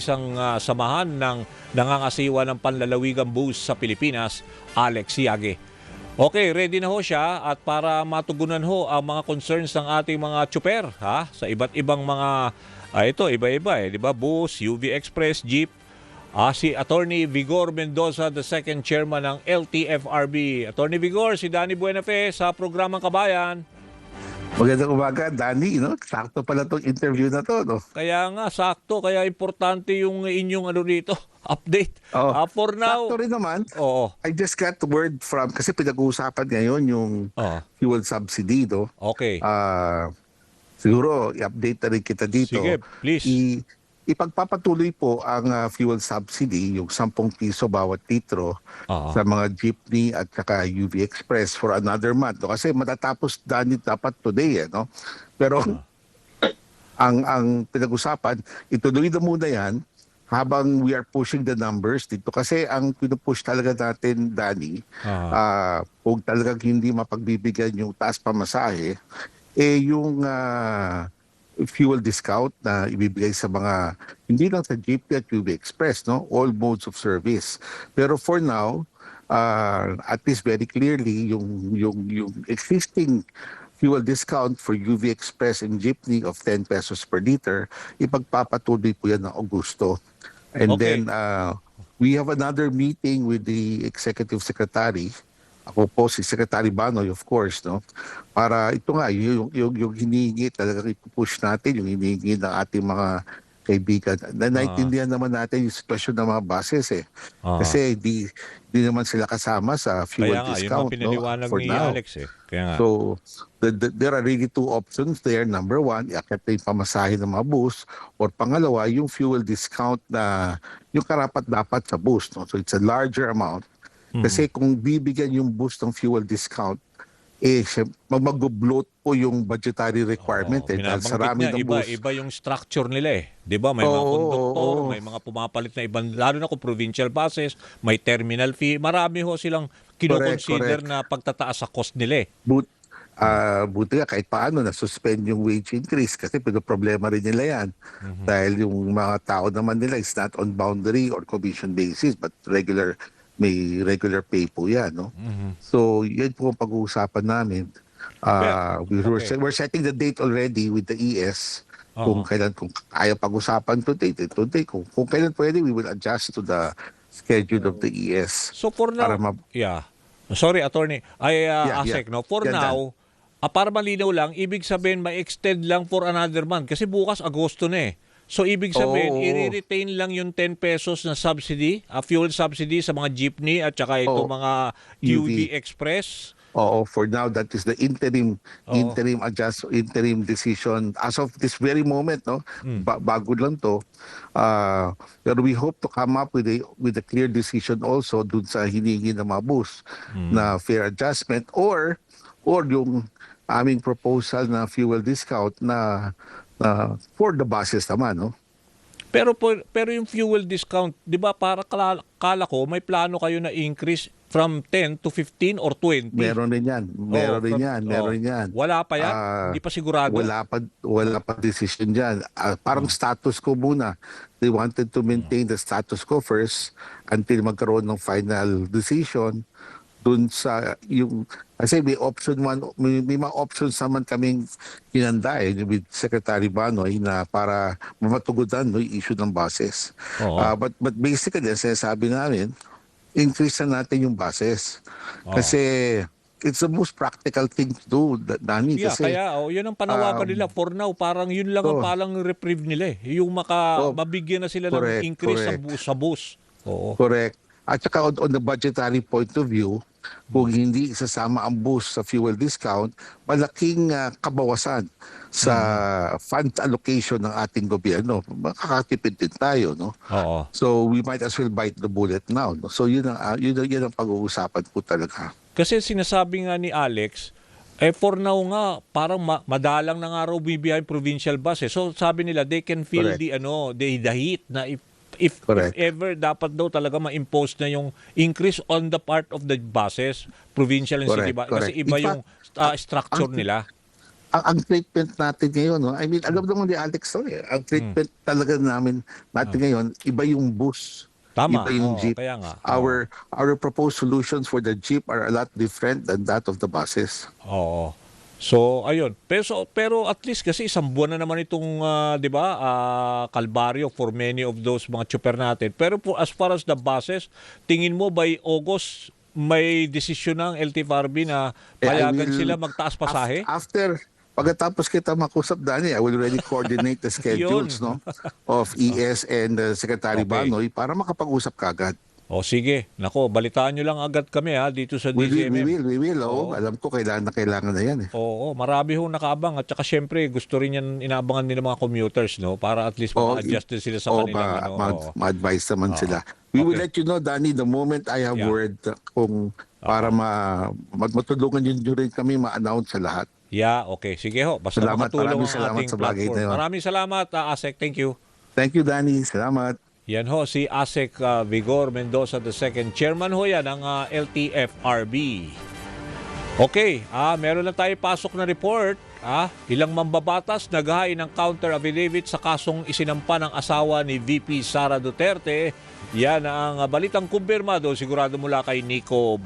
isang samahan ng nangangasiwa ng panlalawigang bus sa Pilipinas, Alex Siage. Okay, ready na ho siya at para matugunan ho ang mga concerns ng ating mga tsuper sa iba't ibang mga ito iba-iba di ba? Bus, UV Express, Jeep. Si Attorney Vigor Mendoza, the second chairman ng LTFRB. Attorney Vigor, si Danny Buenafe sa programang Kabayan. Magandang umaga, Danny, no? Sakto pala tong interview na to, no? Kaya nga, sakto. Kaya importante yung inyong dito, update. For now... Sakto rin naman. Oo. I just got word from, kasi pinag-uusapan ngayon yung fuel subsidy, no? Okay. Siguro, i-update na rin kita dito. Sige, please. Ipagpapatuloy po ang fuel subsidy, yung 10 piso bawat litro sa mga jeepney at saka UV Express for another month. No? Kasi matatapos dapat today, no? Pero ang pinag-usapan, ituloy na muna yan habang we are pushing the numbers dito. Kasi ang pinupush talaga natin, Danny, kung talagang hindi mapagbibigyan yung taas pamasahe, yung fuel discount na ibibigay sa mga hindi lang sa jeepney at UV Express, no, all modes of service. Pero for now, at least very clearly yung existing fuel discount for UV Express and jeepney of 10 pesos per liter, ipagpapatuloy po yan ng Agosto. And then we have another meeting with the executive secretary. Ako po si Secretary Banoy, of course, no? Para ito nga, yung hinihingi talaga ipupush natin, yung hinihingi ng ating mga kaibigan. Naintindihan naman natin yung sitwasyon ng mga buses Kasi di naman sila kasama sa fuel discount. Kaya nga, yun ang pinaliwanag ni Alex Kaya nga. So, there are really two options there. Number one, iakyat na yung pamasahe ng mga bus. Or pangalawa, yung fuel discount na yung karapat-dapat sa bus. No? So, it's a larger amount. Kasi kung bibigyan yung bus ng fuel discount, mag-bloat po yung budgetary requirement. Dahil sa rami ng bus. Iba yung structure nila Di ba? May mga konduktor, may mga pumapalit na ibang, lalo na kung provincial buses, may terminal fee. Marami ho silang kinoconsider na pagtataas sa cost nila Buti nga kahit paano na-suspend yung wage increase kasi problema rin nila yan. Dahil yung mga tao naman nila is not on boundary or commission basis but may regular pay po yan, no? So, yan po ang pag-uusapan namin. We're setting the date already with the ES. Kung ayaw pag-usapan today. Kung kailan pwede, we will adjust to the schedule of the ES. So, for now, sorry, Attorney. Asek, no? For now, para malinaw lang, ibig sabihin, ma-extend lang for another month. Kasi bukas, Agosto na So, ibig sabihin, i-retain lang yung 10 pesos na subsidy, fuel subsidy sa mga jeepney at saka mga UV Express. For now, that is the interim decision as of this very moment, no? Bago lang to. Pero we hope to come up with a clear decision also dun sa hinihingi ng mga bus na fair adjustment or yung aming proposal na fuel discount na for the buses naman, no? Pero yung fuel discount, 'di ba, para kala ko may plano kayo na increase from 10 to 15 or 20. Meron rin 'yan. Meron rin 'yan. Wala pa 'yan? Hindi pa sigurado. Wala pa decision diyan. Parang status quo muna. They wanted to maintain the status quo first until magkaroon ng final decision dun sa yung kasi may mga options naman kaming hinanda with Secretary Banoy na para matugunan yung issue ng buses. But basically, sinasabi namin, increase na natin yung buses. Kasi it's the most practical thing to do, Danny. Kasi, kaya yun ang panawagan nila. For now, parang yun lang ang palang reprieve nila Yung mabigyan na sila ng increase sa bus. Correct. At saka on the budgetary point of view, kung hindi isasama ang bus sa fuel discount, malaking kabawasan sa fund allocation ng ating gobyerno. Makakatipid din tayo, no? So we might as well bite the bullet now. No? So yun ang pag-uusapan po talaga. Kasi sinasabi nga ni Alex, for now nga, parang madalang na nga raw bibiyahin provincial buses. So sabi nila, they can feel the heat na if ever dapat daw talaga ma-impose na yung increase on the part of the buses, provincial and city buses, kasi iba yung structure nila. ang treatment natin ngayon, no? I mean, alam naman ni Alex to eh. Ang treatment talaga natin ngayon, iba yung bus. Tama. Iba yung jeep. Kaya nga. Our proposed solutions for the jeep are a lot different than that of the buses. Oo. So, ayun. Pero at least kasi isang buwan na naman itong, 'di ba, kalbaryo for many of those mga tsuper natin. Pero as far as the buses, tingin mo by August may desisyon ng LTFRB na payagan sila magtaas pasahe? Pagkatapos kita makusap, Danny, I will already coordinate the schedules no of ES and Secretary Okay. Banoy para makapag-usap kagad. O sige, nako, balitaan nyo lang agad kami dito sa We DZMM. will. Oo. Alam ko kailangan na yan eh. Oo, marami hong nakaabang at saka syempre gusto rin yan inaabangan nila mga commuters, no, para at least ma-adjust din sila sa kanilang ma-advise naman sila. We will let you know, Danny, the moment I have word kung para matulungan nyo rin kami ma-announce sa lahat. Yeah, okay. Sige ho, basta makatulong ang salamat ating sa bagay platform. na yun. Maraming salamat, Asek. Thank you. Thank you, Danny. Salamat. Yan ho, si Asek Vigor Mendoza II. Chairman ho yan ng LTFRB. Okay, meron na tayo pasok na report. Ilang mambabatas naghahain ng counter affidavit sa kasong isinampa ng asawa ni VP Sara Duterte. Yan ang balitang kumpirmado sigurado mula kay Nico